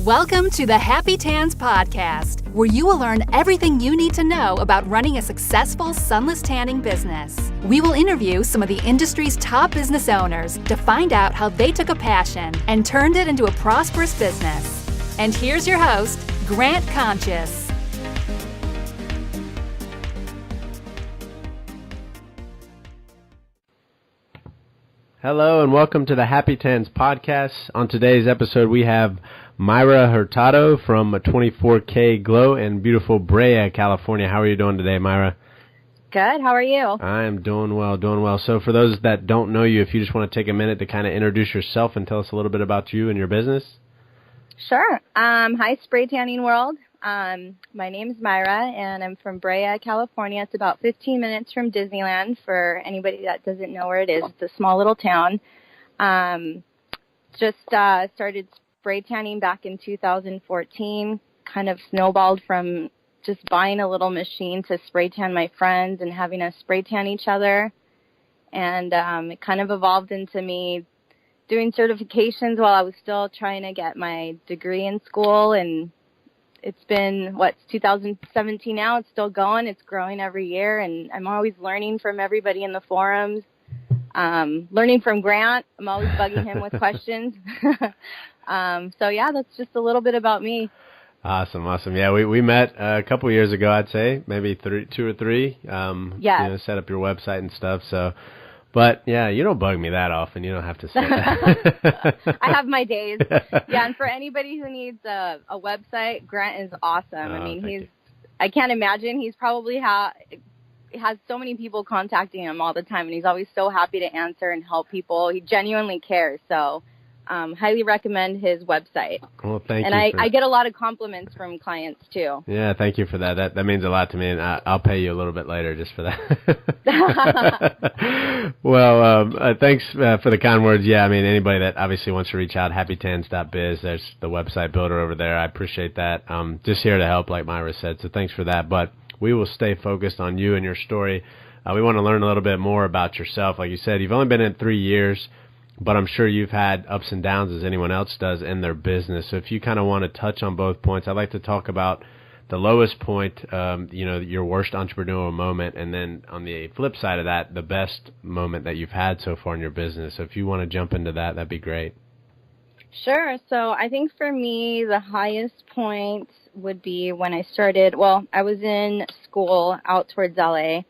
Welcome to the happytans podcast, where you will learn everything you need to know about running a successful sunless tanning business. We will interview some of the industry's top business owners to find out how they took a passion and turned it into a prosperous business. And here's your host, Grant Conscious. Hello and welcome to the happytans podcast. On today's episode, we have Mayra Hurtado from 24K Glow in beautiful Brea, California. How are you doing today, Mayra? Good. How are you? I am doing well. So for those that don't know you, if you just want to take a minute to kind of introduce yourself and tell us a little bit about you and your business. Sure. Hi, Spray Tanning World. My name is Mayra, and I'm from Brea, California. It's about 15 minutes from Disneyland for anybody that doesn't know where it is. It's a small little town. Just started spray tanning back in 2014, kind of snowballed from just buying a little machine to spray tan my friends and having us spray tan each other. And it kind of evolved into me doing certifications while I was still trying to get my degree in school. And it's been, 2017 now. It's still going. It's growing every year. And I'm always learning from everybody in the forums. Learning from Grant. I'm always bugging him with questions. So yeah, that's just a little bit about me. Awesome. Yeah, we met a couple years ago, I'd say, maybe two or three. Yeah. Set up your website and stuff. So, but yeah, you don't bug me that often. You don't have to say that. I have my days. Yeah, and for anybody who needs a website, Grant is awesome. I can't imagine. He's probably has so many people contacting him all the time, and he's always so happy to answer and help people. He genuinely cares. So highly recommend his website. Well, thank you. And I get a lot of compliments from clients too. Yeah, thank you for that. That means a lot to me, and I'll pay you a little bit later just for that. Well, thanks for the kind words. Yeah, I mean, anybody that obviously wants to reach out, happytans.biz, there's the website builder over there. I appreciate that. Just here to help, like Mayra said, so thanks for that. But we will stay focused on you and your story. We want to learn a little bit more about yourself. Like you said, you've only been in 3 years, but I'm sure you've had ups and downs as anyone else does in their business. So if you kind of want to touch on both points, I'd like to talk about the lowest point, your worst entrepreneurial moment, and then on the flip side of that, the best moment that you've had so far in your business. So if you want to jump into that, that'd be great. Sure. So I think for me, the highest point would be when I started, I was in school out towards LA.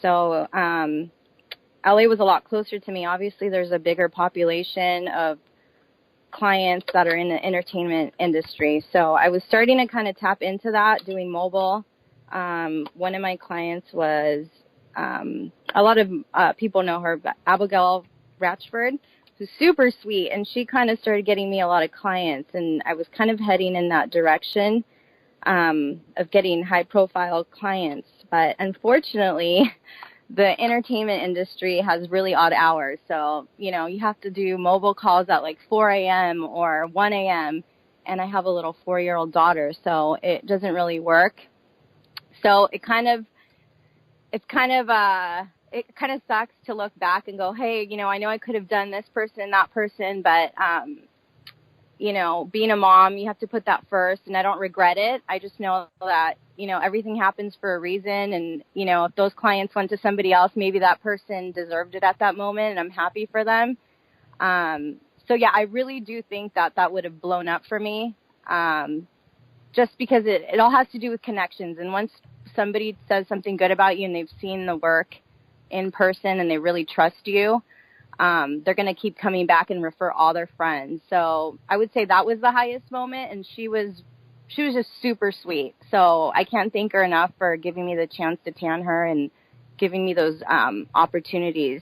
So LA was a lot closer to me. Obviously, there's a bigger population of clients that are in the entertainment industry. So I was starting to kind of tap into that, doing mobile. One of my clients was, a lot of people know her, Abigail Ratchford, who's super sweet. And she kind of started getting me a lot of clients. And I was kind of heading in that direction of getting high-profile clients. But unfortunately, the entertainment industry has really odd hours. So, you have to do mobile calls at like 4 a.m. or 1 a.m. And I have a little 4-year-old daughter, so it doesn't really work. So it kind of sucks to look back and go, hey, I know I could have done this person, that person, but, being a mom, you have to put that first, and I don't regret it. I just know that, everything happens for a reason, and, if those clients went to somebody else, maybe that person deserved it at that moment, and I'm happy for them. So, yeah, I really do think that would have blown up for me, just because it all has to do with connections, and once somebody says something good about you and they've seen the work in person and they really trust you, they're going to keep coming back and refer all their friends. So I would say that was the highest moment, and she was just super sweet. So I can't thank her enough for giving me the chance to tan her and giving me those opportunities.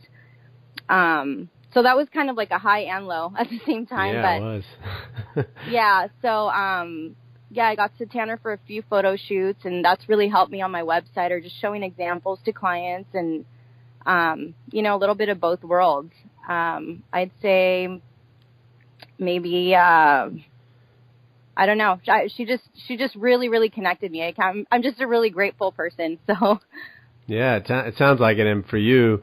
So that was kind of like a high and low at the same time. Yeah, it was. Yeah, so I got to tan her for a few photo shoots, and that's really helped me on my website, or just showing examples to clients and a little bit of both worlds. I'd say maybe, I don't know. She just really, really connected me. I'm just a really grateful person. So. Yeah, it sounds like it. And for you,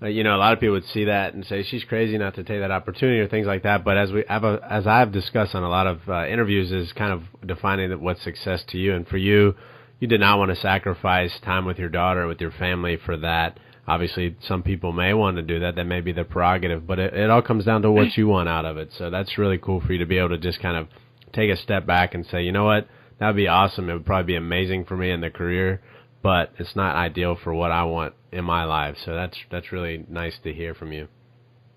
a lot of people would see that and say she's crazy not to take that opportunity or things like that. But as I've discussed on a lot of interviews, is kind of defining what's success to you. And for you, you did not want to sacrifice time with your daughter, with your family for that. Obviously, some people may want to do that. That may be their prerogative. But it all comes down to what you want out of it. So that's really cool for you to be able to just kind of take a step back and say, you know what, that would be awesome. It would probably be amazing for me in the career, but it's not ideal for what I want in my life. So that's really nice to hear from you.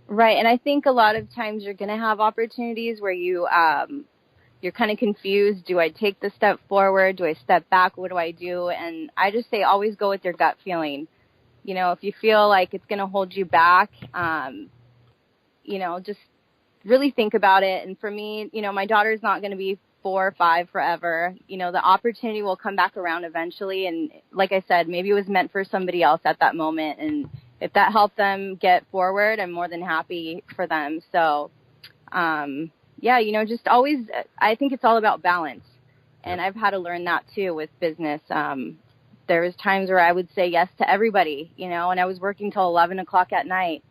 Right, and I think a lot of times you're going to have opportunities where you're kind of confused. Do I take the step forward? Do I step back? What do I do? And I just say always go with your gut feeling. If you feel like it's going to hold you back, just really think about it. And for me, my daughter's not going to be 4 or 5 forever. The opportunity will come back around eventually. And like I said, maybe it was meant for somebody else at that moment. And if that helped them get forward, I'm more than happy for them. So, just always, I think it's all about balance. And I've had to learn that too with business. There was times where I would say yes to everybody, and I was working till 11 o'clock at night.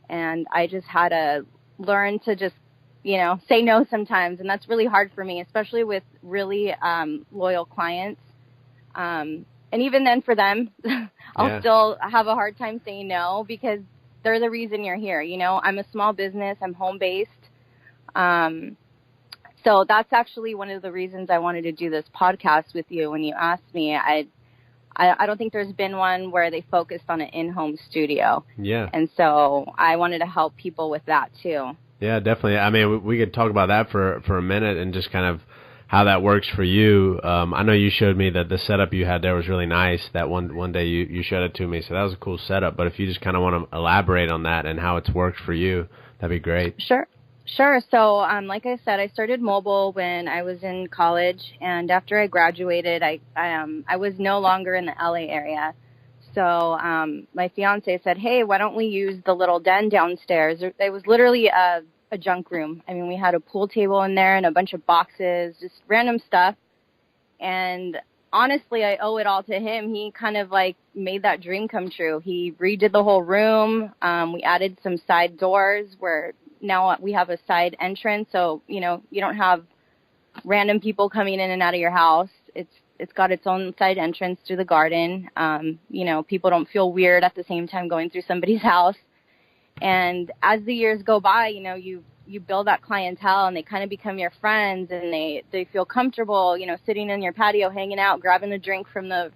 And I just had to learn to just, say no sometimes. And that's really hard for me, especially with really loyal clients. And even then for them, I'll still have a hard time saying no because they're the reason you're here. I'm a small business. I'm home-based. So that's actually one of the reasons I wanted to do this podcast with you. When you asked me, I don't think there's been one where they focused on an in-home studio. Yeah. And so I wanted to help people with that too. Yeah, definitely. I mean, we could talk about that for a minute and just kind of how that works for you. I know you showed me that the setup you had there was really nice. That one day you showed it to me, so that was a cool setup. But if you just kind of want to elaborate on that and how it's worked for you, that'd be great. Sure. So, like I said, I started mobile when I was in college, and after I graduated, I was no longer in the LA area. So, my fiance said, "Hey, why don't we use the little den downstairs?" It was literally a junk room. I mean, we had a pool table in there and a bunch of boxes, just random stuff. And honestly, I owe it all to him. He kind of like made that dream come true. He redid the whole room. We added some side doors where now we have a side entrance. So, you don't have random people coming in and out of your house. It's got its own side entrance to the garden. People don't feel weird at the same time going through somebody's house. And as the years go by, you build that clientele and they kind of become your friends and they feel comfortable, sitting in your patio, hanging out, grabbing a drink from the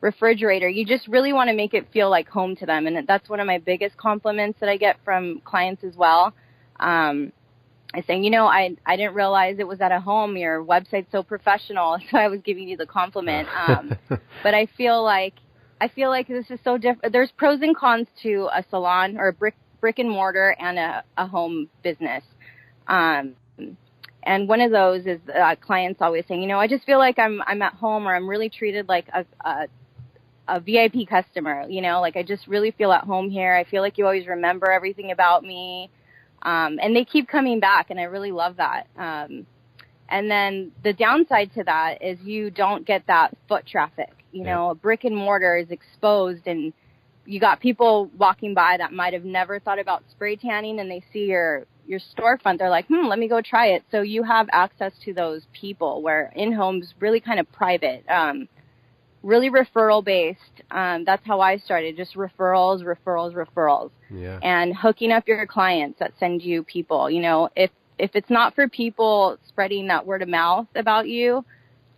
refrigerator. You just really want to make it feel like home to them. And that's one of my biggest compliments that I get from clients as well. I saying, I didn't realize it was at a home. Your website's so professional. So I was giving you the compliment. But I feel like this is so different. There's pros and cons to a salon or a brick and mortar and a home business. And one of those is clients always saying, I just feel like I'm at home, or I'm really treated like a VIP customer, like I just really feel at home here. I feel like you always remember everything about me. And they keep coming back, and I really love that. And then the downside to that is you don't get that foot traffic. A brick and mortar is exposed, and you got people walking by that might have never thought about spray tanning, and they see your storefront. They're like, let me go try it. So you have access to those people, where in-home's really kind of private, really referral-based. That's how I started, just referrals. Yeah. And hooking up your clients that send you people. If it's not for people spreading that word of mouth about you,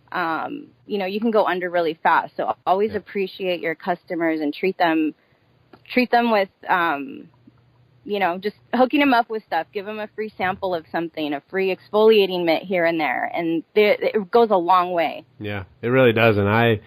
you can go under really fast. So always appreciate your customers and treat them with, just hooking them up with stuff. Give them a free sample of something, a free exfoliating mitt here and there. And it goes a long way. Yeah, it really does. And I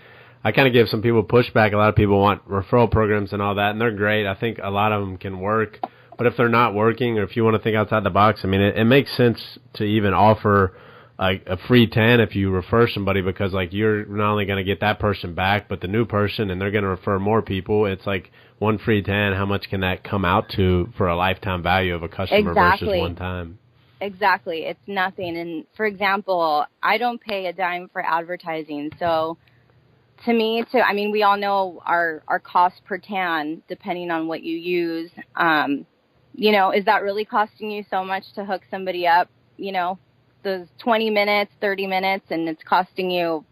kind of give some people pushback. A lot of people want referral programs and all that, and they're great. I think a lot of them can work. But if they're not working, or if you want to think outside the box, I mean, it makes sense to even offer a free 10 if you refer somebody, because like you're not only going to get that person back, but the new person, and they're going to refer more people. It's like one free 10. How much can that come out to for a lifetime value of a customer versus one time? Exactly. It's nothing. And for example, I don't pay a dime for advertising. So to me, I mean, we all know our cost per tan, depending on what you use. You know, is that really costing you so much to hook somebody up? You know, those 20 minutes, 30 minutes, and it's costing you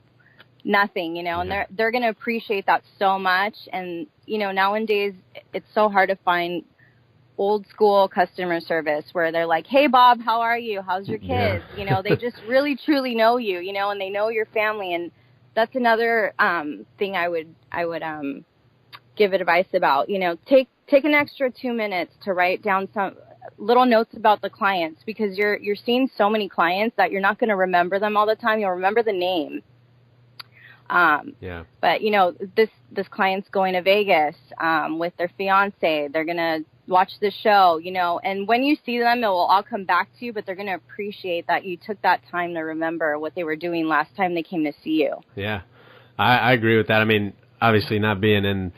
nothing, you know, and they're going to appreciate that so much. And, you know, nowadays it's so hard to find old school customer service where they're like, hey, Bob, how are you? How's your kids? Yeah. You know, they just really, truly know you, you know, and they know your family. And that's another thing I would give advice about. You know, take an extra 2 minutes to write down some little notes about the clients, because you're seeing so many clients that you're not going to remember them all the time. You'll remember the name. But, you know, this client's going to Vegas with their fiance. They're going to watch the show, you know, and when you see them, it will all come back to you, but they're going to appreciate that you took that time to remember what they were doing last time they came to see you. Yeah, I agree with that. I mean, obviously not being in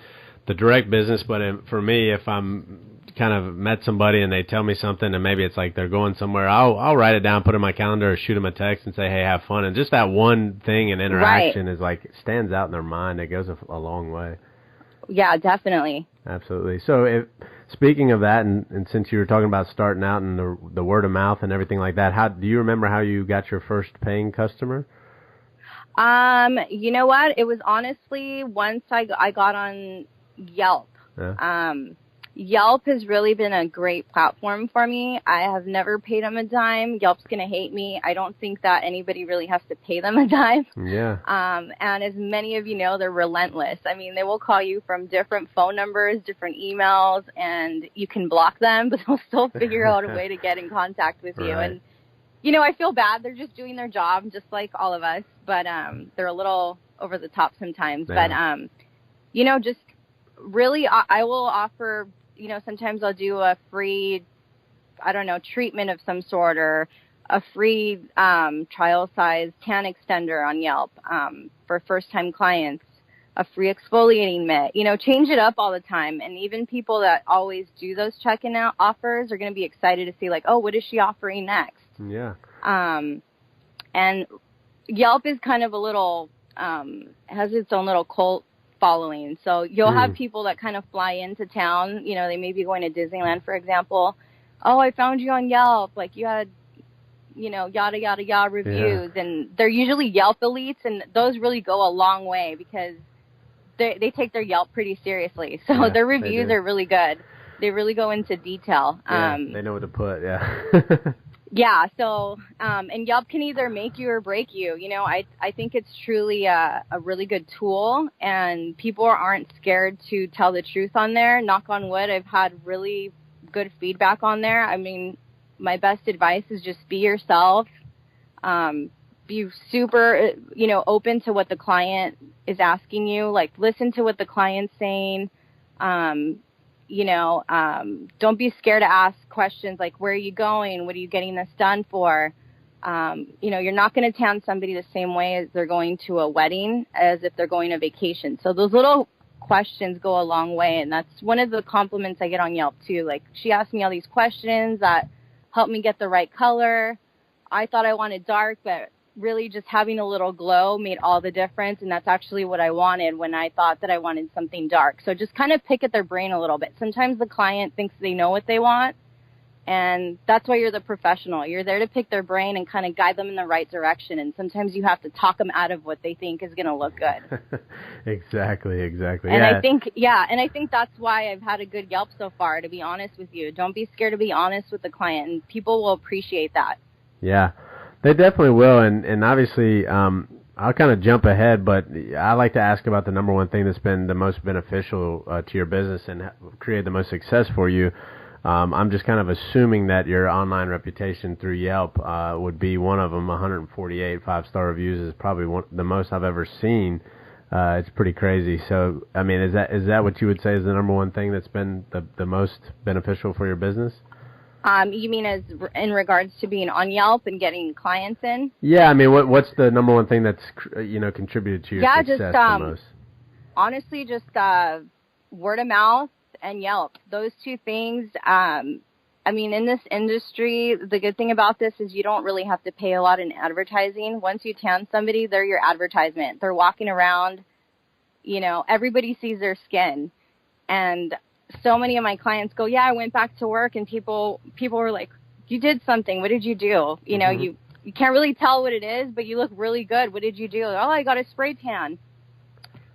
the direct business, but for me, if I'm kind of met somebody and they tell me something and maybe it's like they're going somewhere, I'll write it down, put it in my calendar, or shoot them a text and say, hey, have fun. And just that one thing and interaction is like, it stands out in their mind. It goes a long way. Yeah, definitely. Absolutely. So speaking of that, and since you were talking about starting out and the word of mouth and everything like that, how do you remember how you got your first paying customer? You know what? It was honestly once I got on Yelp. Yeah. Yelp has really been a great platform for me. I have never paid them a dime. Yelp's going to hate me. I don't think that anybody really has to pay them a dime. Yeah. And as many of you know, they're relentless. I mean, they will call you from different phone numbers, different emails, and you can block them, but they'll still figure out a way to get in contact with you. And, you know, I feel bad. They're just doing their job, just like all of us, but they're a little over the top sometimes. Yeah. But, you know, just really, I will offer, you know, sometimes I'll do a free, I don't know, treatment of some sort, or a free trial size tan extender on Yelp for first-time clients, a free exfoliating mitt. You know, change it up all the time. And even people that always do those check-in offers are going to be excited to see, like, oh, what is she offering next? Yeah. And Yelp is kind of a little, has its own little cult following. So you'll have people that kind of fly into town. You know, they may be going to Disneyland, for example. Oh, I found you on Yelp. Like, you had, you know, yada, yada, yada reviews. Yeah. And they're usually Yelp elites, and those really go a long way because they take their Yelp pretty seriously. So their reviews are really good. They really go into detail. Yeah, they know what to put, Yeah, so, and Yelp can either make you or break you. You know, I think it's truly a really good tool, and people aren't scared to tell the truth on there. Knock on wood, I've had really good feedback on there. I mean, my best advice is just be yourself. Be super, you know, open to what the client is asking you. Like, listen to what the client's saying. You know, don't be scared to ask questions like, where are you going? What are you getting this done for? You know, you're not going to tan somebody the same way as they're going to a wedding as if they're going on vacation. So those little questions go a long way. And that's one of the compliments I get on Yelp too. Like, she asked me all these questions that helped me get the right color. I thought I wanted dark, but really just having a little glow made all the difference, and that's actually what I wanted when I thought that I wanted something dark. So just kind of pick at their brain a little bit. Sometimes the client thinks they know what they want, and that's why you're the professional. You're there to pick their brain and kind of guide them in the right direction, and sometimes you have to talk them out of what they think is going to look good. Exactly. And I think that's why I've had a good Yelp so far, to be honest with you. Don't be scared to be honest with the client, and people will appreciate that. Yeah. They definitely will, and obviously, I'll kind of jump ahead, but I like to ask about the number one thing that's been the most beneficial to your business and created the most success for you. I'm just kind of assuming that your online reputation through Yelp would be one of them. 148 5-star reviews is probably the most I've ever seen. It's pretty crazy. So, I mean, is that what you would say is the number one thing that's been the most beneficial for your business? You mean as in regards to being on Yelp and getting clients in? Yeah, I mean, what's the number one thing that's, you know, contributed to your success the most? Honestly, just word of mouth and Yelp. Those two things. I mean, in this industry, the good thing about this is you don't really have to pay a lot in advertising. Once you tan somebody, they're your advertisement. They're walking around everybody sees their skin. And so many of my clients go, yeah, I went back to work, and people were like, you did something. What did you do? You can't really tell what it is, but you look really good. What did you do? Oh, I got a spray tan.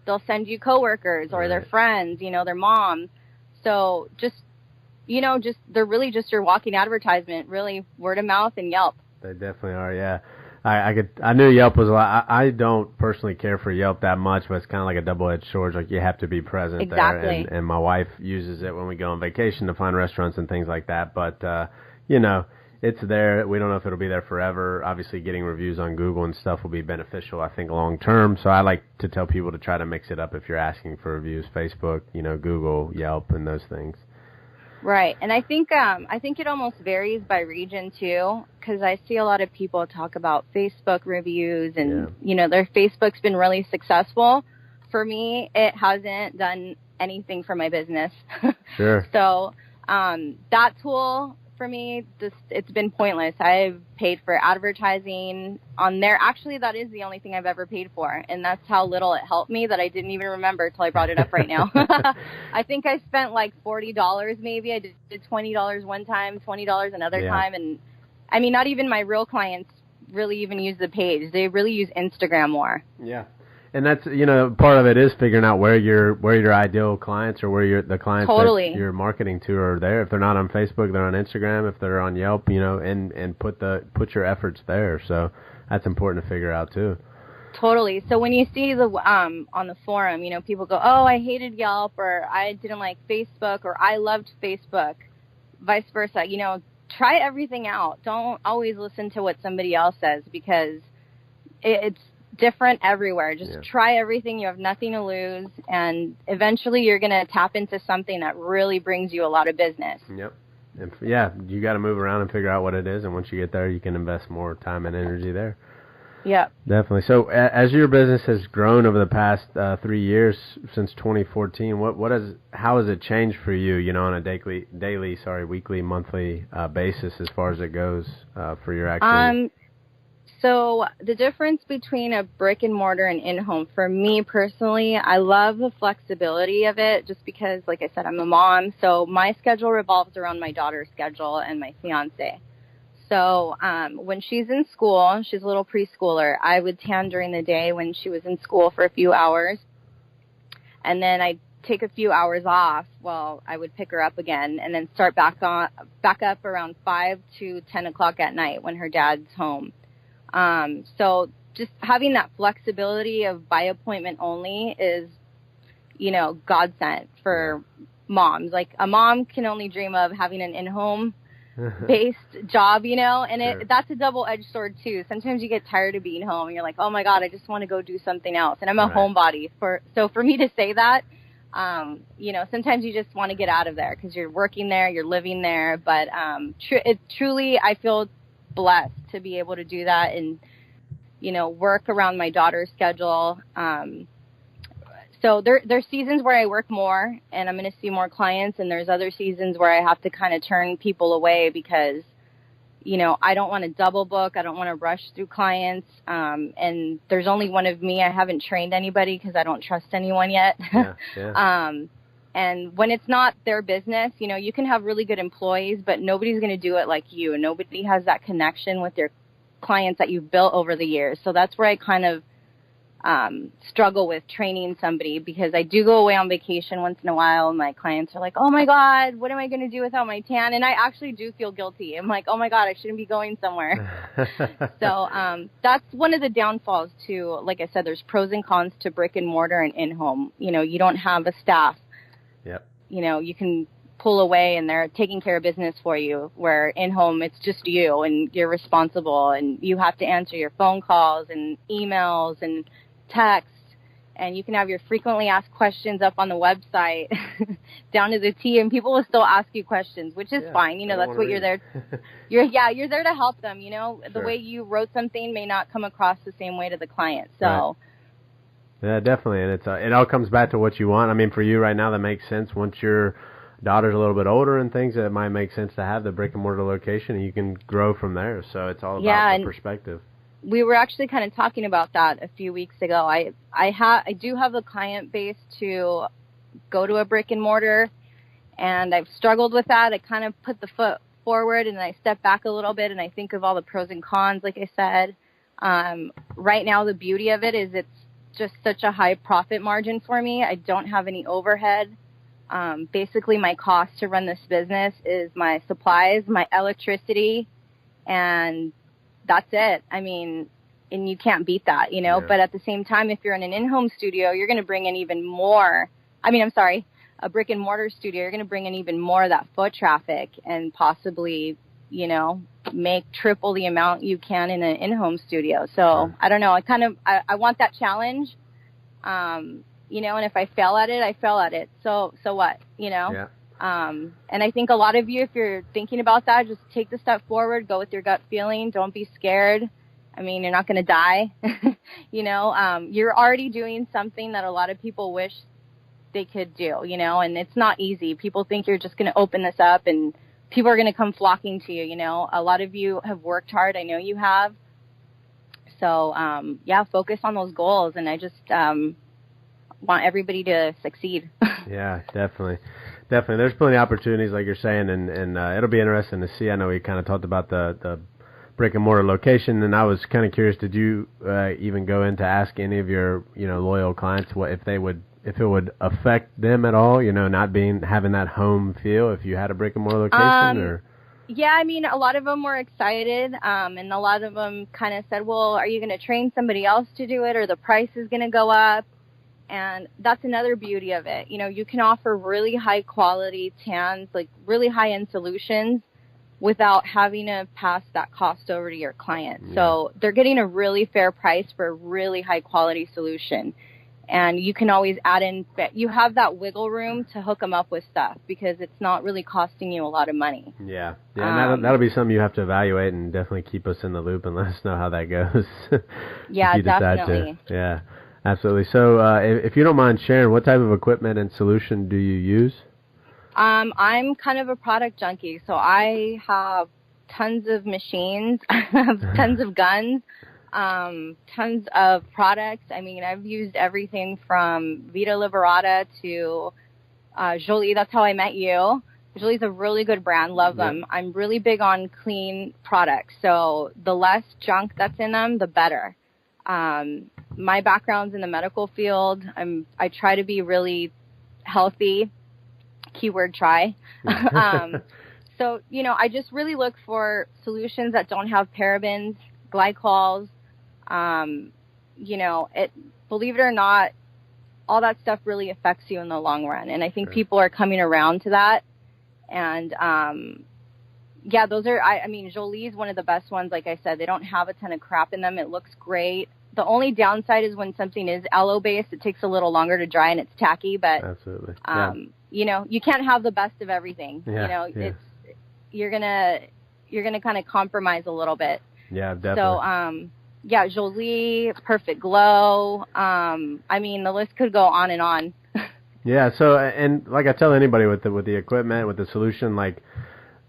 They'll send you coworkers or their friends, their mom. So they're really just your walking advertisement, really word of mouth and Yelp. They definitely are, yeah. I knew Yelp was a lot. I don't personally care for Yelp that much, but it's kind of like a double-edged sword. Like, you have to be present there. And my wife uses it when we go on vacation to find restaurants and things like that. But, it's there. We don't know if it'll be there forever. Obviously, getting reviews on Google and stuff will be beneficial, I think, long term. So I like to tell people to try to mix it up if you're asking for reviews. Facebook, Google, Yelp, and those things. Right. And I think it almost varies by region, too, because I see a lot of people talk about Facebook reviews and, their Facebook's been really successful. For me, it hasn't done anything for my business. Sure. So that tool, for me, it's been pointless. I've paid for advertising on there. Actually, that is the only thing I've ever paid for, and that's how little it helped me that I didn't even remember until I brought it up right now. I think I spent like $40 maybe. I did $20 one time, $20 another time, and I mean, not even my real clients really even use the page. They really use Instagram more. Yeah. And that's, part of it is figuring out where your ideal clients or where the clients that you're marketing to are there. If they're not on Facebook, they're on Instagram. If they're on Yelp, and put your efforts there. So that's important to figure out too. Totally. So when you see the on the forum, people go, oh, I hated Yelp, or I didn't like Facebook, or I loved Facebook, vice versa. Try everything out. Don't always listen to what somebody else says, because it's different everywhere. Just try everything. You have nothing to lose, and eventually you're going to tap into something that really brings you a lot of business. Yep. And you got to move around and figure out what it is, and once you get there, you can invest more time and energy there. Yep. Definitely. So as your business has grown over the past 3 years since 2014, how has it changed for you, on a weekly, monthly basis as far as it goes for your actual... So the difference between a brick and mortar and in-home, for me personally, I love the flexibility of it, just because, like I said, I'm a mom. So my schedule revolves around my daughter's schedule and my fiance. So when she's in school, she's a little preschooler, I would tan during the day when she was in school for a few hours. And then I'd take a few hours off while I would pick her up again, and then start back up around 5 to 10 o'clock at night when her dad's home. So just having that flexibility of by appointment only is, God sent for moms. Like, a mom can only dream of having an in-home based job, and that's a double-edged sword too. Sometimes you get tired of being home and you're like, oh my God, I just want to go do something else. And I'm a homebody. So for me to say that, sometimes you just want to get out of there because you're working there, you're living there. But truly, I feel blessed to be able to do that and, work around my daughter's schedule. So there's seasons where I work more and I'm going to see more clients, and there's other seasons where I have to kind of turn people away because, I don't want to double book. I don't want to rush through clients. And there's only one of me. I haven't trained anybody because I don't trust anyone yet. And when it's not their business, you can have really good employees, but nobody's going to do it like you. Nobody has that connection with their clients that you've built over the years. So that's where I kind of struggle with training somebody, because I do go away on vacation once in a while, and my clients are like, oh my God, what am I going to do without my tan? And I actually do feel guilty. I'm like, oh my God, I shouldn't be going somewhere. So that's one of the downfalls too. Like I said, there's pros and cons to brick and mortar and in-home. You don't have a staff. Yep. You can pull away and they're taking care of business for you, where in-home it's just you and you're responsible, and you have to answer your phone calls and emails and texts, and you can have your frequently asked questions up on the website down to the T, and people will still ask you questions, which is fine. That's what you're there. You're there to help them. The way you wrote something may not come across the same way to the client. So. Right. Yeah, definitely, and it all comes back to what you want. I mean, for you right now, that makes sense. Once your daughter's a little bit older and things, it might make sense to have the brick and mortar location, and you can grow from there. So it's all about the perspective. we were actually kind of talking about that a few weeks ago. I do have a client base to go to a brick and mortar, and I've struggled with that. I kind of put the foot forward and then I step back a little bit and I think of all the pros and cons, like I said. Right now, the beauty of it is it's just such a high profit margin for me. I don't have any overhead. Basically, my cost to run this business is my supplies, my electricity, and that's it. I mean, and you can't beat that, you know. Yeah. But at the same time, if you're in an in-home studio, you're going to bring in even more. A brick and mortar studio, you're going to bring in even more of that foot traffic and possibly, you know, make triple the amount you can in an in-home studio. So I don't know. I want that challenge. You know, and if I fail at it, I fail at it. So what, you know? Yeah. And I think a lot of you, if you're thinking about that, just take the step forward, go with your gut feeling. Don't be scared. I mean, you're not going to die. You know, you're already doing something that a lot of people wish they could do, you know, and it's not easy. People think you're just going to open this up and people are going to come flocking to you, you know. A lot of you have worked hard. I know you have. So, focus on those goals. And I just want everybody to succeed. Yeah, definitely. There's plenty of opportunities, like you're saying, and it'll be interesting to see. I know we kind of talked about the brick and mortar location, and I was kind of curious, did you even go in to ask any of your, you know, loyal clients if it would affect them at all, you know, having that home feel if you had a brick and mortar location? Or? Yeah, I mean, a lot of them were excited, and a lot of them kind of said, well, are you going to train somebody else to do it, or the price is going to go up? And that's another beauty of it. You know, you can offer really high quality tans, like really high end solutions, without having to pass that cost over to your client. Yeah. So they're getting a really fair price for a really high quality solution. And you can always add in, you have that wiggle room to hook them up with stuff because it's not really costing you a lot of money. Yeah. And that'll be something you have to evaluate and definitely keep us in the loop and let us know how that goes. Yeah, definitely. Yeah, absolutely. So if you don't mind sharing, what type of equipment and solution do you use? I'm kind of a product junkie. So I have tons of machines. I have tons of guns. Tons of products. I mean, I've used everything from Vita Liberata to Jolie. That's how I met you. Jolie's a really good brand. Love them. I'm really big on clean products. So the less junk that's in them, the better. My background's in the medical field. I try to be really healthy. Keyword try. So, you know, I just really look for solutions that don't have parabens, glycols. You know, believe it or not, all that stuff really affects you in the long run. And I think people are coming around to that. And, those are, I mean, Jolie's one of the best ones. Like I said, they don't have a ton of crap in them. It looks great. The only downside is when something is aloe based, it takes a little longer to dry and it's tacky, but, absolutely. You know, you can't have the best of everything. Yeah. You know, you're going to kind of compromise a little bit. Yeah, definitely. So, Jolie, Perfect Glow. I mean, the list could go on and on. Yeah. So, and like I tell anybody with the equipment, with the solution, like,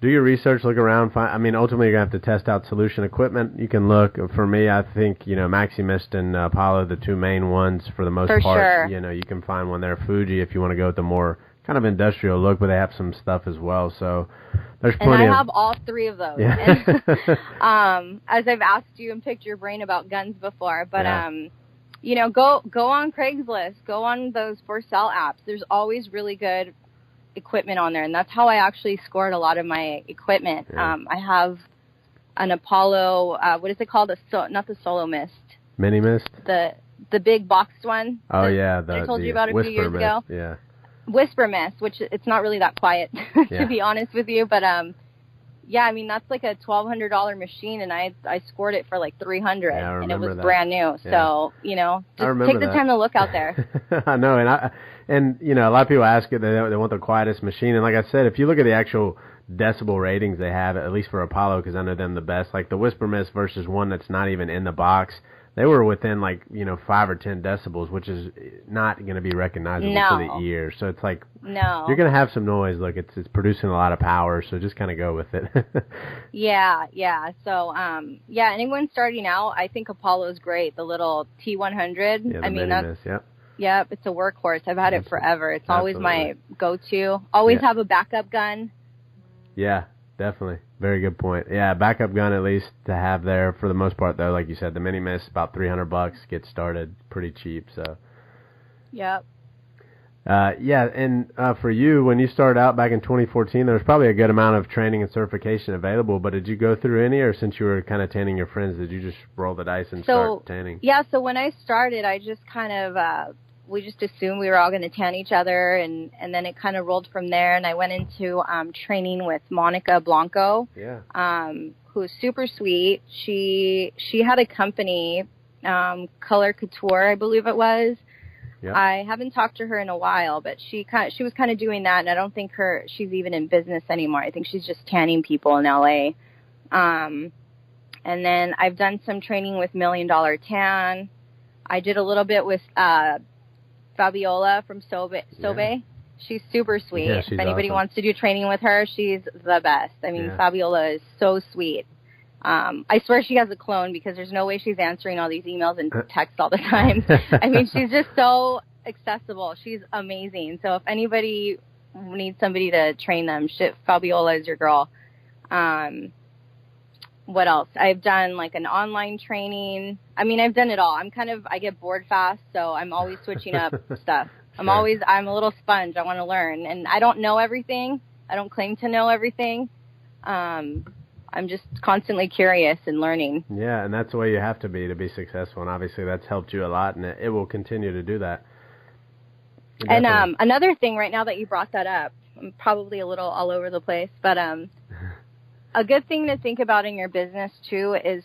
do your research, look around. Ultimately, you're going to have to test out solution equipment. You can look. For me, I think, you know, Maximist and Apollo, the two main ones for the most part. Sure. You know, you can find one there. Fuji, if you want to go with the more kind of industrial look, but they have some stuff as well. So there's plenty. And I have all three of those. Yeah. And, as I've asked you and picked your brain about guns before, but you know, go on Craigslist, go on those for sale apps. There's always really good equipment on there, and that's how I actually scored a lot of my equipment. Yeah. I have an Apollo. What is it called? Not the Solo Mist. Mini Mist. The big boxed one. Oh I told you about a few years ago. Yeah. Whisper Mist, which it's not really that quiet, to be honest with you. But, I mean, that's like a $1,200 machine, and I scored it for like $300, and it was brand new. Yeah. So, you know, just take the time to look out there. I know, and you know, a lot of people ask it, they want the quietest machine. And like I said, if you look at the actual decibel ratings they have, at least for Apollo, because I know them the best, like the Whisper Mist versus one that's not even in the box, they were within 5 or 10 decibels, which is not going to be recognizable to the ear. So it's like, no, you're going to have some noise. Look, it's producing a lot of power, so just kind of go with it. Yeah. So, anyone starting out, I think Apollo's great. The little T100. Yeah, the Minimus, yep. Yep, it's a workhorse. I've had it forever. It's always my go-to. Always have a backup gun. Yeah, definitely. Very good point. Yeah, backup gun at least to have there for the most part, though. Like you said, the Minimus, about $300, gets started pretty cheap. So. Yep. And for you, when you started out back in 2014, there was probably a good amount of training and certification available, but did you go through any, or since you were kind of tanning your friends, did you just roll the dice and start tanning? Yeah, so when I started, I just kind of, we just assumed we were all going to tan each other, and then it kind of rolled from there, and I went into training with Monica Blanco, who's super sweet. She had a company, Color Couture, I believe it was. Yep. I haven't talked to her in a while, but she was kind of doing that, and I don't think she's even in business anymore. I think she's just tanning people in LA. And then I've done some training with $1 Million Tan. I did a little bit with Fabiola from Sobe. Yeah. She's super sweet. Yeah, if anybody wants to do training with her, she's the best. I mean, Fabiola is so sweet. I swear she has a clone, because there's no way she's answering all these emails and texts all the time. I mean, she's just so accessible. She's amazing. So if anybody needs somebody to train them, Fabiola is your girl. What else? I've done an online training. I mean, I've done it all. I get bored fast, so I'm always switching up stuff. I'm a little sponge. I want to learn, and I don't know everything. I don't claim to know everything. I'm just constantly curious and learning. Yeah, and that's the way you have to be successful, and obviously that's helped you a lot, and it will continue to do that. Definitely. And another thing right now that you brought that up, I'm probably a little all over the place, but a good thing to think about in your business, too, is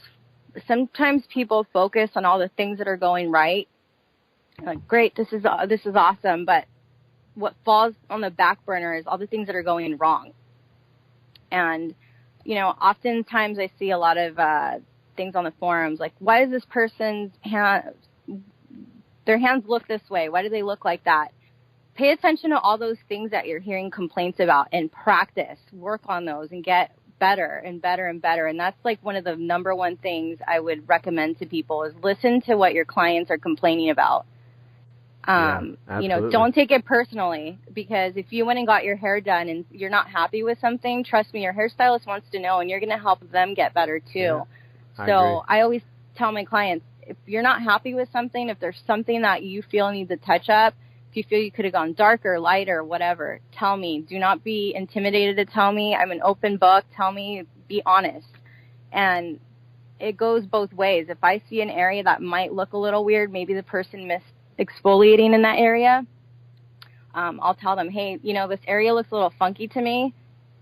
sometimes people focus on all the things that are going right. Like, great, this is awesome, but what falls on the back burner is all the things that are going wrong. And oftentimes I see a lot of things on the forums, like, why does this person's their hands look this way? Why do they look like that? Pay attention to all those things that you're hearing complaints about, and practice, work on those, and get better and better and better. And that's one of the number one things I would recommend to people, is listen to what your clients are complaining about. Don't take it personally, because if you went and got your hair done and you're not happy with something, trust me, your hairstylist wants to know, and you're going to help them get better too. So I always tell my clients, if you're not happy with something, if there's something that you feel needs a touch up, if you feel you could have gone darker, lighter, whatever, tell me. Do not be intimidated to tell me. I'm an open book. Tell me, be honest. And it goes both ways. If I see an area that might look a little weird, maybe the person missed exfoliating in that area, I'll tell them, hey, this area looks a little funky to me.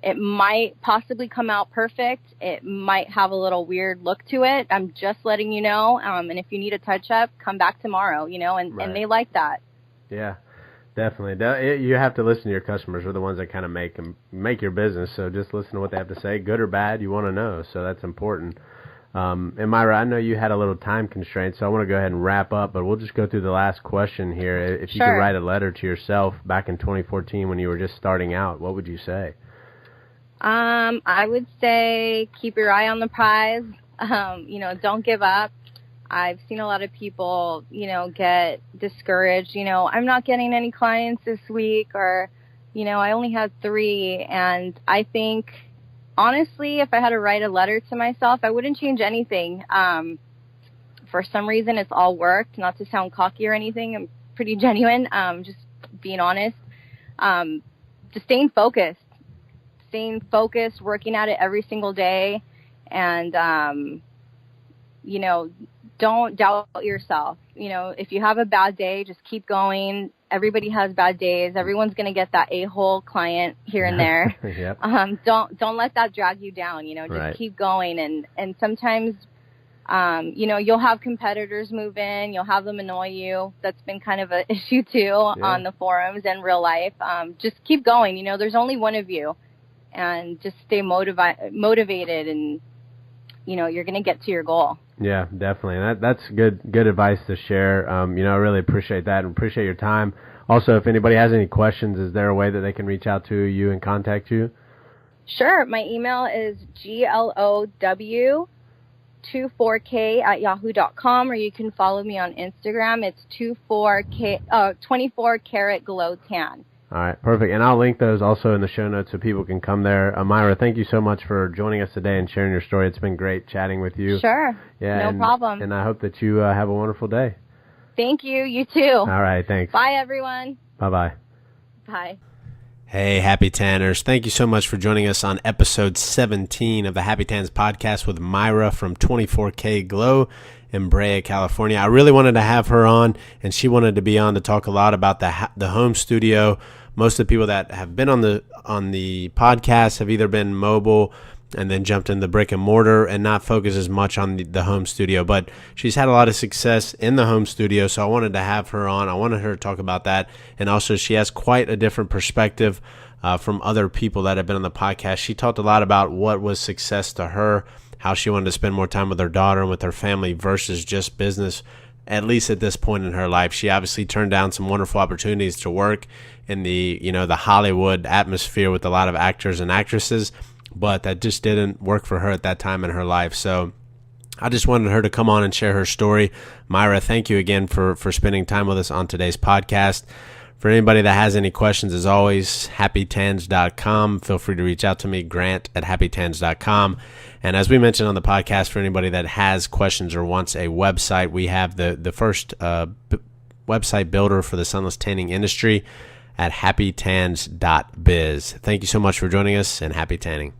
It might possibly come out perfect. It might have a little weird look to it. I'm just letting you know. And if you need a touch up, come back tomorrow, and they like that. Yeah, definitely. You have to listen to your customers. They're the ones that kind of make your business. So just listen to what they have to say, good or bad. You want to know. So that's important. And Mayra, I know you had a little time constraint, so I want to go ahead and wrap up, but we'll just go through the last question here. If you could write a letter to yourself back in 2014 when you were just starting out, what would you say? I would say keep your eye on the prize. Don't give up. I've seen a lot of people, get discouraged. I'm not getting any clients this week, or, I only had 3. And I think, honestly, if I had to write a letter to myself, I wouldn't change anything. For some reason, it's all worked. Not to sound cocky or anything. I'm pretty genuine. Just being honest. Just staying focused, working at it every single day. And, don't doubt yourself. If you have a bad day, just keep going. Everybody has bad days. Everyone's going to get that a-hole client here and there. Yep. Don't let that drag you down. Just keep going. And sometimes, you'll have competitors move in. You'll have them annoy you. That's been kind of an issue too on the forums and real life. Just keep going. There's only one of you, and just stay motivated and, you're going to get to your goal. Yeah, definitely. And that's good advice to share. I really appreciate that and appreciate your time. Also, if anybody has any questions, is there a way that they can reach out to you and contact you? Sure. My email is glow24k@yahoo.com, or you can follow me on Instagram. It's 24 karat glow tan. All right, perfect. And I'll link those also in the show notes so people can come there. Mayra, thank you so much for joining us today and sharing your story. It's been great chatting with you. Sure. Yeah, no problem. And I hope that you have a wonderful day. Thank you. You too. All right, thanks. Bye, everyone. Bye-bye. Bye. Hey, Happy Tanners. Thank you so much for joining us on episode 17 of the Happy Tans podcast with Mayra from 24K Glow in Brea, California. I really wanted to have her on, and she wanted to be on to talk a lot about the home studio. Most of the people that have been on the podcast have either been mobile and then jumped in the brick and mortar and not focused as much on the home studio. But she's had a lot of success in the home studio, so I wanted to have her on. I wanted her to talk about that. And also, she has quite a different perspective from other people that have been on the podcast. She talked a lot about what was success to her, how she wanted to spend more time with her daughter and with her family versus just business, at least at this point in her life. She obviously turned down some wonderful opportunities to work in the Hollywood atmosphere with a lot of actors and actresses, but that just didn't work for her at that time in her life. So I just wanted her to come on and share her story. Mayra, thank you again for spending time with us on today's podcast. For anybody that has any questions, as always, happytans.com. Feel free to reach out to me, grant@happytans.com. And as we mentioned on the podcast, for anybody that has questions or wants a website, we have the first website builder for the sunless tanning industry at happytans.biz. Thank you so much for joining us, and happy tanning.